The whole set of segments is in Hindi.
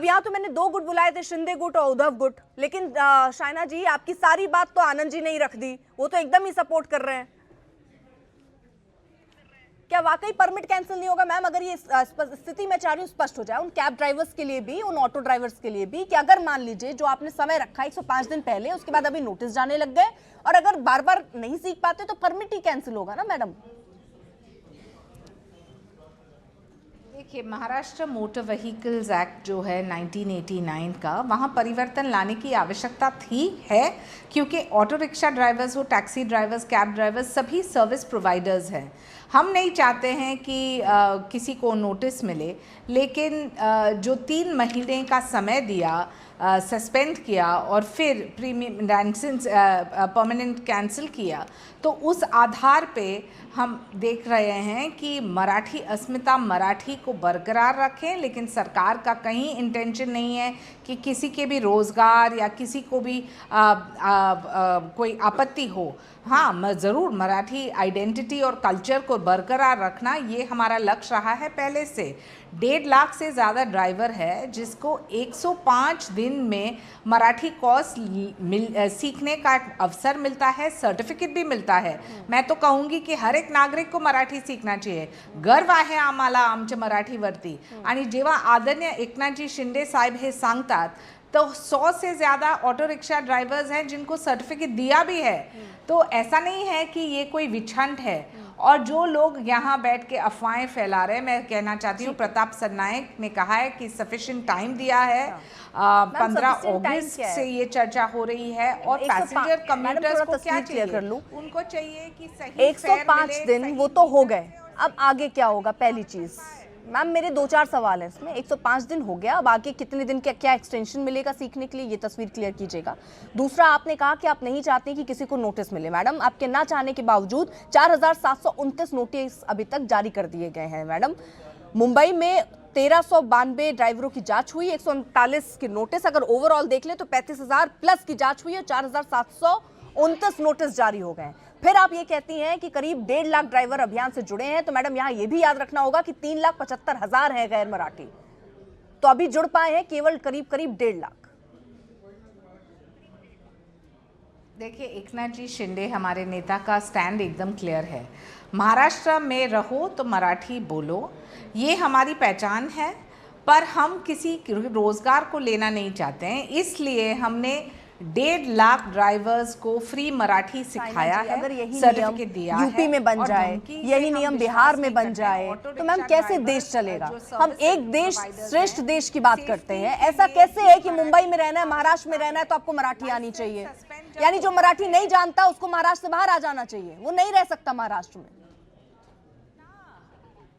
अब यहाँ तो मैंने दो गुट बुलाए थे, शिंदे गुट और उद्धव गुट, लेकिन शाइना जी आपकी सारी बात तो आनंद जी ने ही रख दी, वो तो एकदम ही सपोर्ट कर रहे हैं। क्या वाकई परमिट कैंसिल नहीं होगा मैम? अगर ये स्थिति मैं चाह रही हूँ स्पष्ट हो जाए उन कैब ड्राइवर्स के लिए भी, उन ऑटो ड्राइवर्स के लिए भी, कि अगर मान लीजिए जो आपने समय रखा 105 दिन पहले, उसके बाद अभी नोटिस जाने लग गए और अगर बार बार नहीं सीख पाते तो परमिट ही कैंसिल होगा ना मैडम? देखिए, महाराष्ट्र मोटर व्हीकल्स एक्ट जो है 1989 का, वहाँ परिवर्तन लाने की आवश्यकता थी है, क्योंकि ऑटो रिक्शा ड्राइवर्स हो, टैक्सी ड्राइवर्स, कैब ड्राइवर्स, सभी सर्विस प्रोवाइडर्स हैं। हम नहीं चाहते हैं कि किसी को नोटिस मिले, लेकिन जो 3 महीने का समय दिया, सस्पेंड किया और फिर प्रीमियम लाइसेंस परमानेंट कैंसिल किया, तो उस आधार पे हम देख रहे हैं कि मराठी अस्मिता, मराठी को बरकरार रखें, लेकिन सरकार का कहीं इंटेंशन नहीं है कि किसी के भी रोज़गार या किसी को भी कोई आपत्ति हो। हाँ, ज़रूर मराठी आइडेंटिटी और कल्चर को बरकरार रखना ये हमारा लक्ष्य रहा है पहले से। 1.5 लाख से ज़्यादा ड्राइवर है जिसको 105 दिन में मराठी कोर्स सीखने का अवसर मिलता है, सर्टिफिकेट भी मिलता है। मैं तो कहूँगी कि हर एक नागरिक को मराठी सीखना चाहिए। गर्व आहे आम्हाला आमच्या मराठीवरती। आणि जेव्हा आदरणीय एकनाथजी शिंदे साहेब हे सांगतात तो 100 से ज़्यादा ऑटो रिक्शा ड्राइवर्स हैं जिनको सर्टिफिकेट दिया भी है। तो ऐसा नहीं है कि ये कोई विछंट है। और जो लोग यहाँ बैठ के अफवाहें फैला रहे हैं, मैं कहना चाहती हूँ प्रताप सरनायक ने कहा है कि सफिशिएंट टाइम दिया है। 15 अगस्त से ये चर्चा हो रही है और पैसेंजर कम्यूटर्स को क्या चाहिए? उनको चाहिए कि सही 105 दिन वो तो हो गए, अब आगे क्या होगा? पहली चीज मैम, मेरे 2-4 सवाल हैं इसमें। 105 दिन हो गया, अब आगे कितने दिन क्या एक्सटेंशन मिलेगा सीखने के लिए, ये तस्वीर क्लियर कीजिएगा। दूसरा, आपने कहा कि आप नहीं चाहते कि किसी को नोटिस मिले। मैडम, आपके ना चाहने के बावजूद 4729 नोटिस अभी तक जारी कर दिए गए हैं। मैडम, मुंबई में 1392 ड्राइवरों की जांच हुई, 139 के नोटिस अगर ओवरऑल देख ले तो 35,000 प्लस की जांच हुई है, 4729 नोटिस जारी हो गए। फिर आप ये कहती हैं कि करीब 1.5 लाख ड्राइवर अभियान से जुड़े हैं, तो मैडम यहाँ ये भी याद रखना होगा कि 3,75,000 है गैर मराठी, तो अभी जुड़ पाए हैं केवल करीब 1.5 लाख। देखिए, एकनाथ जी शिंदे हमारे नेता का स्टैंड एकदम क्लियर है। महाराष्ट्र में रहो तो मराठी बोलो, ये हमारी पहचान है, पर हम किसी रोजगार को लेना नहीं चाहते हैं। इसलिए हमने 1.5 लाख ड्राइवर्स को फ्री मराठी सिखाया है, अगर यही सर्टिफिकेट दिया है, यूपी में बन जाए, यही नियम बिहार में बन जाए, तो मैम कैसे देश चलेगा? हम एक देश श्रेष्ठ देश की बात करते हैं। ऐसा कैसे है कि मुंबई में रहना है, महाराष्ट्र में रहना है तो आपको मराठी आनी चाहिए? यानी जो मराठी नहीं जानता उसको महाराष्ट्र से बाहर आ जाना चाहिए, वो नहीं रह सकता महाराष्ट्र में।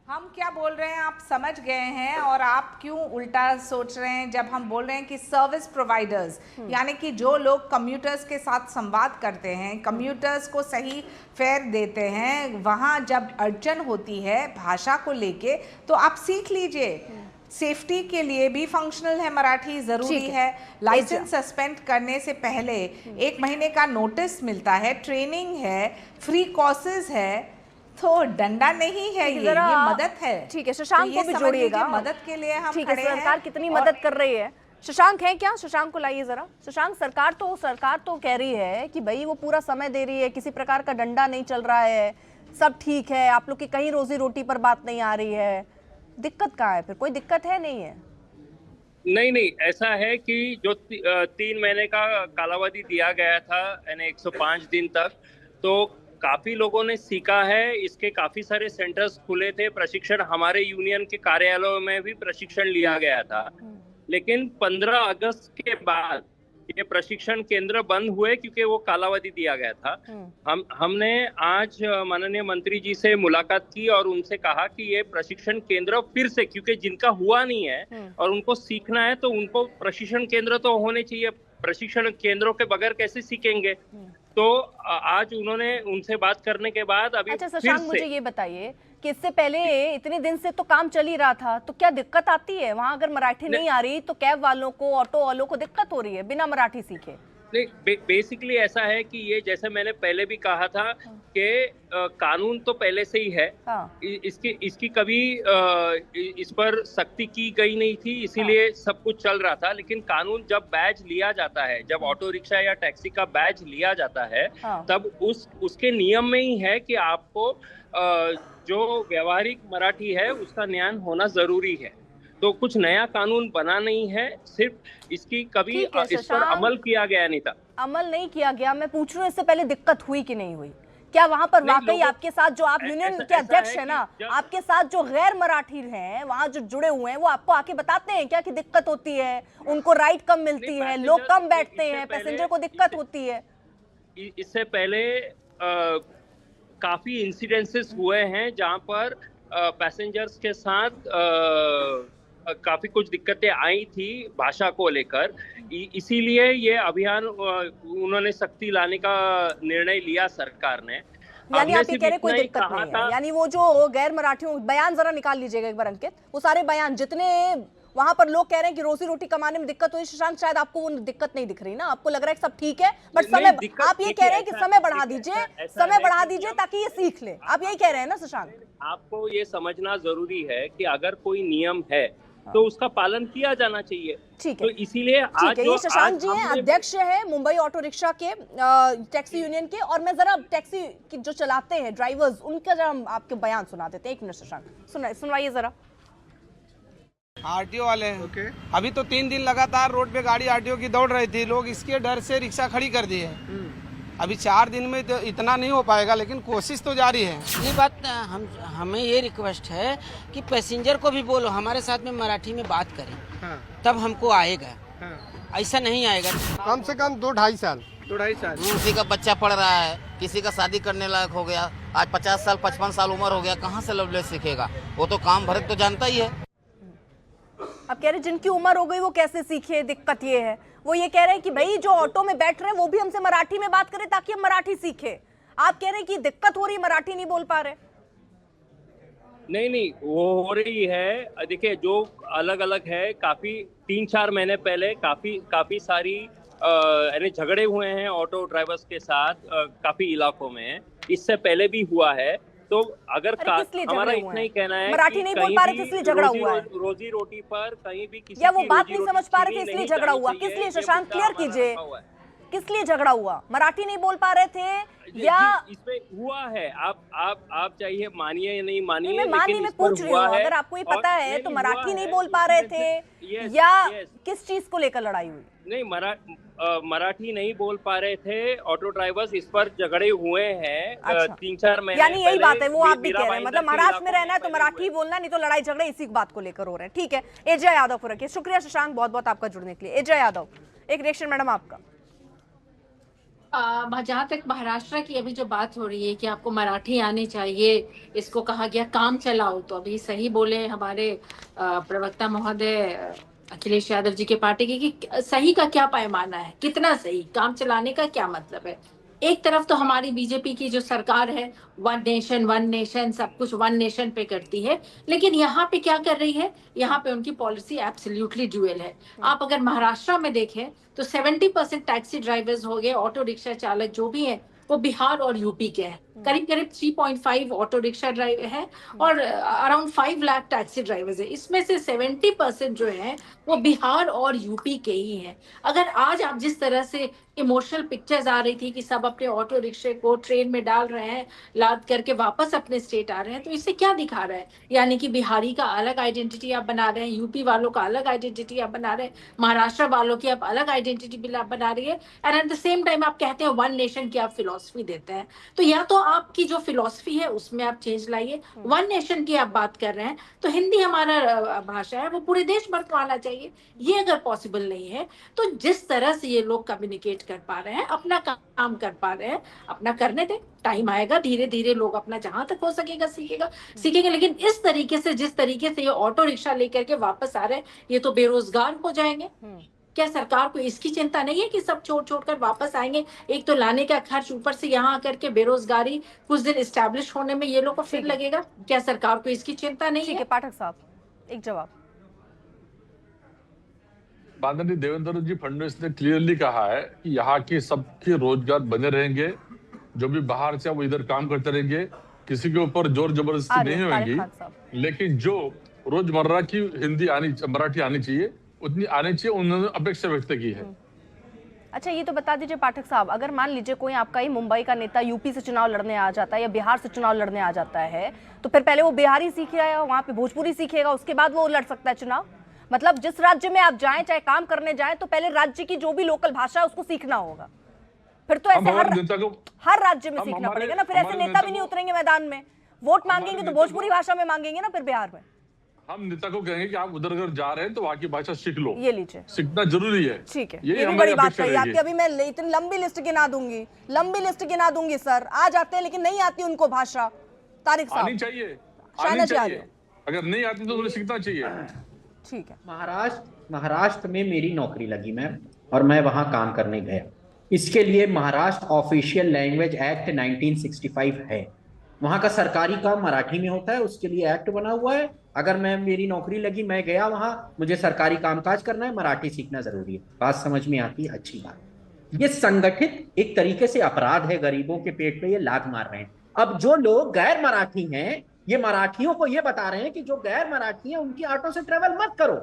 हम क्या बोल रहे हैं आप समझ गए हैं, और आप क्यों उल्टा सोच रहे हैं जब हम बोल रहे हैं कि सर्विस प्रोवाइडर्स, यानी कि जो लोग कम्यूटर्स के साथ संवाद करते हैं, कम्यूटर्स को सही फेयर देते हैं, वहाँ जब अड़चन होती है भाषा को लेके तो आप सीख लीजिए। सेफ्टी के लिए भी फंक्शनल है मराठी, ज़रूरी है। लाइसेंस सस्पेंड करने से पहले 1 महीने का नोटिस मिलता है, ट्रेनिंग है, फ्री कोर्सेज है, तो डंडा नहीं है, ये मदद है। ठीक है, शशांक को भी जोड़िएगा, मदद के लिए हम ठीक है। खड़े हैं। सरकार कितनी मदद कर रही है? शशांक है क्या? शशांक को लाइए जरा। शशांक, सरकार तो कह रही है कि भाई वो पूरा समय दे रही है, किसी प्रकार का डंडा नहीं चल रहा है, सब ठीक है, आप लोग की कहीं रोजी रोटी पर बात नहीं आ रही है, दिक्कत कहाँ है? फिर कोई दिक्कत है? नहीं है? नहीं, ऐसा है कि जो 3 महीने का कालावधि दिया गया था यानी 105 दिन तक, तो काफी लोगों ने सीखा है। इसके काफी सारे सेंटर्स खुले थे, प्रशिक्षण हमारे यूनियन के कार्यालयों में भी प्रशिक्षण लिया गया था। लेकिन 15 अगस्त के बाद ये प्रशिक्षण केंद्र बंद हुए क्योंकि वो कालावधि दिया गया था। हमने आज माननीय मंत्री जी से मुलाकात की और उनसे कहा कि ये प्रशिक्षण केंद्र फिर से, क्योंकि जिनका हुआ नहीं है और उनको सीखना है तो उनको प्रशिक्षण केंद्र तो होने चाहिए, प्रशिक्षण केंद्रों के बगैर कैसे सीखेंगे? तो आज उन्होंने उनसे बात करने के बाद अभी अच्छा शशांक, मुझे ये बताइए कि इससे पहले इतने दिन से तो काम चल ही रहा था, तो क्या दिक्कत आती है वहां? अगर मराठी नहीं आ रही तो कैब वालों को, ऑटो वालों को दिक्कत हो रही है बिना मराठी सीखे? नहीं, बेसिकली ऐसा है कि ये जैसे मैंने पहले भी कहा था कि कानून तो पहले से ही है। हाँ। इसकी कभी इस पर सख्ती की गई नहीं थी, इसीलिए सब कुछ चल रहा था। लेकिन कानून जब बैज लिया जाता है, जब ऑटो रिक्शा या टैक्सी का बैज लिया जाता है, हाँ। तब उसके नियम में ही है कि आपको जो व्यवहारिक मराठी है उसका ज्ञान होना जरूरी है। तो कुछ नया कानून बना नहीं है, सिर्फ इसकी कभी ठीक है, इस पर शशांक। अमल किया गया नहीं था। अमल नहीं किया गया। मैं पूछ रही हूँ इससे पहले दिक्कत हुई कि नहीं हुई? क्या वहां पर नहीं, वाकई आपके साथ जो आप यूनियन के अध्यक्ष है ना, आपके साथ जो गैर मराठी हैं वहां जो जुड़े हुए हैं, वो आपको आके बताते हैं क्या कि दिक्कत होती है, उनको राइड कम मिलती है, लोग कम बैठते हैं, पैसेंजर को दिक्कत होती है? इससे पहले काफी इंसिडेंसेस हुए हैं जहां पर पैसेंजर्स के साथ काफी कुछ दिक्कतें आई थी भाषा को लेकर। इसीलिए ये अभियान उन्होंने सख्ती लाने का निर्णय लिया सरकार ने। यानी आप ये कह रहे कोई दिक्कत नहीं है? यानी वो जो गैर मराठियों, बयान जरा निकाल लीजिएगा एक बार अंकित, वो सारे बयान जितने वहां पर लोग कह रहे हैं कि रोजी रोटी कमाने में दिक्कत हुई, शशांक शायद आपको वो दिक्कत नहीं दिख रही ना, आपको लग रहा है कि सब ठीक है, बट समय आप ये कह रहे हैं कि समय बढ़ा दीजिए, समय बढ़ा दीजिए ताकि ये सीख ले, आप यही कह रहे हैं ना शशांक? आपको ये समझना जरूरी है कि अगर कोई नियम है तो उसका पालन किया जाना चाहिए। ठीक है, तो इसीलिए आज ये शशांक जी हैं, अध्यक्ष है मुंबई ऑटो रिक्शा के टैक्सी यूनियन के। और मैं जरा टैक्सी की जो चलाते हैं ड्राइवर्स, उनका जरा आपके बयान सुना देते हैं। एक मिनट शशांक, सुनवाइए जरा। आरटीओ वाले हैं। अभी तो 3 दिन लगातार रोड पे गाड़ी आरटीओ की दौड़ रही थी, लोग इसके डर से रिक्शा खड़ी कर दी है। अभी 4 दिन में तो इतना नहीं हो पाएगा, लेकिन कोशिश तो जारी है। ये बात हमें ये रिक्वेस्ट है कि पैसेंजर को भी बोलो हमारे साथ में मराठी में बात करें। हाँ। तब हमको आएगा। हाँ। ऐसा नहीं आएगा। कम से कम 2-2.5 साल। किसी का बच्चा पढ़ रहा है, किसी का शादी करने लायक हो गया, आज 50 साल 55 साल उम्र हो गया, कहाँ से लवलेस सीखेगा? वो तो काम भरत तो जानता ही है। अब कह रहे जिनकी उम्र हो गई वो कैसे सीखे, दिक्कत ये है। वो ये कह रहे हैं कि भाई जो ऑटो में बैठ रहे हैं वो भी हमसे मराठी में बात करें ताकि हम मराठी सीखे। आप कह रहे हैं कि दिक्कत हो रही, मराठी नहीं बोल पा रहे। नहीं, वो हो रही है। देखिए, जो अलग अलग है, काफी 3-4 महीने पहले काफी सारी यानी झगड़े हुए हैं ऑटो ड्राइवर्स के साथ काफी इलाकों में। इससे पहले भी हुआ है। तो अगर हमारा इतना ही कहना है, मराठी नहीं बोल पा रहे इसलिए झगड़ा हुआ है, रोजी रोटी पर कहीं भी किसी या वो बात नहीं समझ पा रहे थे इसलिए झगड़ा हुआ? किस लिए शशांक, क्लियर कीजिए, किस लिए झगड़ा हुआ? मराठी नहीं बोल पा रहे थे या इसमें हुआ है? आप चाहिए मानिए या नहीं मानिए, मैं पूछ रही हूँ, अगर आपको ये पता है तो मराठी नहीं बोल पा रहे थे या किस चीज को लेकर लड़ाई हुई? नहीं, मराठी नहीं बोल पा रहे थे ऑटो ड्राइवर्स, इस पर झगड़े हुए हैं। अच्छा। 3-4 महीने यानी यही बात है, वो आप भी कह रहे हैं, मतलब महाराष्ट्र में रहना है तो मराठी बोलना, नहीं तो लड़ाई झगड़े इसी बात को लेकर हो रहे हैं। ठीक है, एजय यादव को रखिए। शुक्रिया शशांक, बहुत बहुत आपका जुड़ने के लिए। एजय यादव, एक रिएक्शन मैडम आपका। जहाँ तक महाराष्ट्र की अभी जो बात हो रही है कि आपको मराठी आनी चाहिए, इसको कहा गया काम चलाओ, तो अभी सही बोले हमारे प्रवक्ता महोदय अखिलेश यादव जी के पार्टी के कि सही का क्या पैमाना है, कितना सही, काम चलाने का क्या मतलब है? एक तरफ तो हमारी बीजेपी की जो सरकार है वन नेशन सब कुछ वन नेशन पे करती है, लेकिन यहाँ पे क्या कर रही है? यहाँ पे उनकी पॉलिसी एब्सोल्युटली ड्यूअल है। आप अगर महाराष्ट्र में देखें तो 70% टैक्सी ड्राइवर्स हो गए, ऑटो रिक्शा चालक जो भी है वो बिहार और यूपी के हैं। करीब 3.5 ऑटो रिक्शा ड्राइवर है और अराउंड 5 लाख टैक्सी ड्राइवर्स है। इसमें से 70% जो है वो बिहार और यूपी के ही हैं। अगर आज आप जिस तरह से इमोशनल पिक्चर्स आ रही थी कि सब अपने ऑटो रिक्शे को ट्रेन में डाल रहे हैं, लाद करके वापस अपने स्टेट आ रहे हैं, तो इससे क्या दिखा रहा है? यानी कि बिहारी का अलग आइडेंटिटी आप बना रहे हैं, यूपी वालों का अलग आइडेंटिटी आप बना रहे हैं, महाराष्ट्र वालों की आप अलग आइडेंटिटी बना रही है, and at the same time आप कहते हैं वन नेशन की आप फिलॉसफी देते हैं। तो या तो आपकी जो फिलॉसफी है उसमें आप चेंज लाइए, वन नेशन की आप बात कर रहे हैं तो हिंदी हमारा भाषा है वो पूरे देश भर को आना चाहिए। ये अगर पॉसिबल नहीं है तो जिस तरह से ये लोग कम्युनिकेट कर पा रहे हैं, अपना काम कर पा रहे हैं, अपना करने दें, टाइम आएगा, धीरे धीरे लोग अपना जहां तक हो सकेगा सीखेंगे। लेकिन इस तरीके से, जिस तरीके से ये ऑटो रिक्शा लेकर के वापस आ रहे हैं, ये तो बेरोजगार हो जाएंगे। क्या सरकार को इसकी चिंता नहीं है कि सब छोड़ कर वापस आएंगे? एक तो लाने का खर्च, ऊपर से यहाँ आकर के बेरोजगारी, कुछ दिन एस्टैब्लिश होने में ये लोग को फिर लगेगा। क्या सरकार को इसकी चिंता नहीं है? ठीक है, पाठक साहब एक जवाब। माननीय देवेंद्र जी फडणवीस ने क्लियरली कहा है कि यहाँ के सबके रोजगार बने रहेंगे, जो भी बाहर से वो इधर काम करते रहेंगे, किसी के ऊपर जोर जबरदस्ती आ रहे नहीं हैं, तारिक होगी, खान साहब। लेकिन जो रोजमर्रा की मराठी आनी चाहिए उतनी आनी चाहिए, उन्होंने अपेक्षा व्यक्त की है। अच्छा, ये तो बता दीजिए पाठक साहब, अगर मान लीजिए कोई आपका ही मुंबई का नेता यूपी से चुनाव लड़ने आ जाता है या बिहार से चुनाव लड़ने आ जाता है, तो फिर पहले वो बिहारी सीखेगा, वहां पे भोजपुरी सीखेगा, उसके बाद वो लड़ सकता है चुनाव? मतलब जिस राज्य में आप जाएं, चाहे काम करने जाएं, तो पहले राज्य की जो भी लोकल भाषा है उसको सीखना होगा। फिर तो ऐसे हर राज्य में सीखना पड़ेगा ना, फिर ऐसे नेता भी नहीं उतरेंगे मैदान में। वोट मांगेंगे तो भोजपुरी भाषा में मांगेंगे ना फिर बिहार में। हम नेता को कहेंगे कि आप उधर अगर जा रहे हैं तो वहाँ की भाषा सीख लो, ये लीजिए, सीखना जरूरी है। ठीक है, ये भी हमारी बड़ी बात अपेक्षा कही रहेगी। आपकी। अभी मैं इतनी लंबी लिस्ट गिना दूंगी सर। आ जाते हैं लेकिन नहीं आती उनको भाषा। तारिक साहब, आनी चाहिए, शायना आनी जी आ रही चाहिए, अगर नहीं आती तो उन्हें सीखना चाहिए। ठीक है। महाराष्ट्र में मेरी नौकरी लगी मैम, और मैं वहां काम करने गया। इसके लिए महाराष्ट्र ऑफिशियल लैंग्वेज एक्ट 1965 है। वहां का सरकारी काम मराठी में होता है, उसके लिए एक्ट बना हुआ है। अगर मेरी नौकरी लगी, मैं गया वहां, मुझे सरकारी कामकाज करना है, मराठी सीखना जरूरी है। बात समझ में आती है, अच्छी बात। ये संगठित एक तरीके से अपराध है, गरीबों के पेट पे ये लात मार रहे हैं। अब जो लोग गैर मराठी हैं, ये मराठियों को ये बता रहे हैं कि जो गैर मराठी हैं उनकी ऑटो से ट्रेवल मत करो।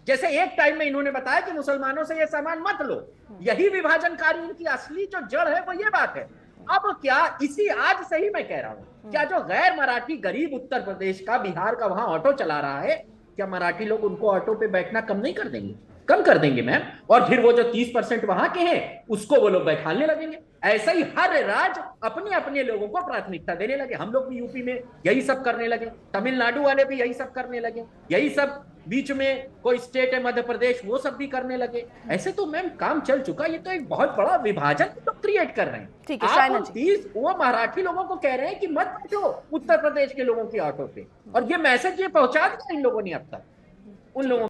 जैसे एक टाइम में इन्होंने बताया कि मुसलमानों से ये सामान मत लो। यही विभाजनकारी इनकी असली जो जड़ है वो ये बात है। अब क्या इसी आज से ही मैं कह रहा हूं, क्या जो गैर मराठी गरीब उत्तर प्रदेश का, बिहार का वहां ऑटो चला रहा है, क्या मराठी लोग उनको ऑटो पे बैठना कम नहीं कर देंगे? कम कर देंगे मैम। और फिर वो जो 30% वहां के हैं उसको वो लोग बैठाने लगेंगे। ऐसा ही हर राज्य अपने अपने लोगों को प्राथमिकता देने लगे। हम लोग भी यूपी में यही सब करने लगे, तमिलनाडु वाले भी यही सब करने लगे, यही सब बीच में कोई स्टेट है मध्य प्रदेश, वो सब भी करने लगे। ऐसे तो मैम काम चल चुका। ये तो एक बहुत बड़ा विभाजन तो क्रिएट कर रहे हैं। ठीक है, आप शायना उन जी। 30 वो मराठी लोगों को कह रहे हैं कि मत बैठो उत्तर प्रदेश के लोगों की ऑटो पे, और ये मैसेज ये पहुंचा दिया इन लोगों ने अब तक उन लोगों